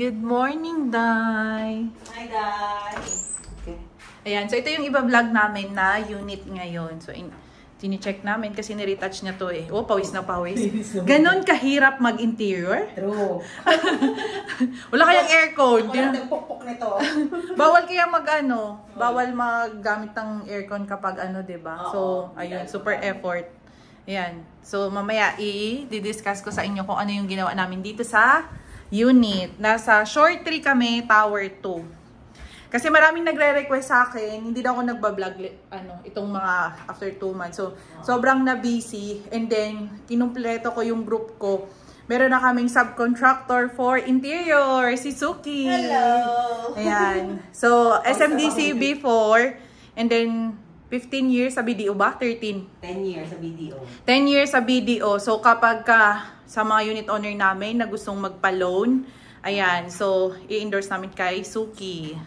Good morning, Day! Hi, Day! Okay. Ayan, so ito yung iba-vlog namin na unit ngayon. So, tini-check namin kasi niretouch niya to eh. Oh, pawis na pawis. Ganon kahirap mag-interior? True. Wala kayang aircon. Ako lang nagpukpuk nito. Bawal kaya bawal maggamit ng aircon kapag diba? So, ayun, super effort. Ayan. So, mamaya i-discuss ko sa inyo kung ano yung ginawa namin dito sa unit. Nasa short 3 kami, tower 2. Kasi maraming nagre-request sa akin, hindi na ako nagbablog itong mga after 2 months. So, sobrang na-busy. And then, kinumpleto ko yung group ko. Meron na kaming subcontractor for interior, si Suki. Hello! Ayan. So, SMDC before. And then, 15 years sa BDO ba? 13? 10 years sa BDO. 10 years sa BDO. So, kapag sa mga unit owner namin na gustong magpa-loan, ayan. So, i-endorse namin kay Suki.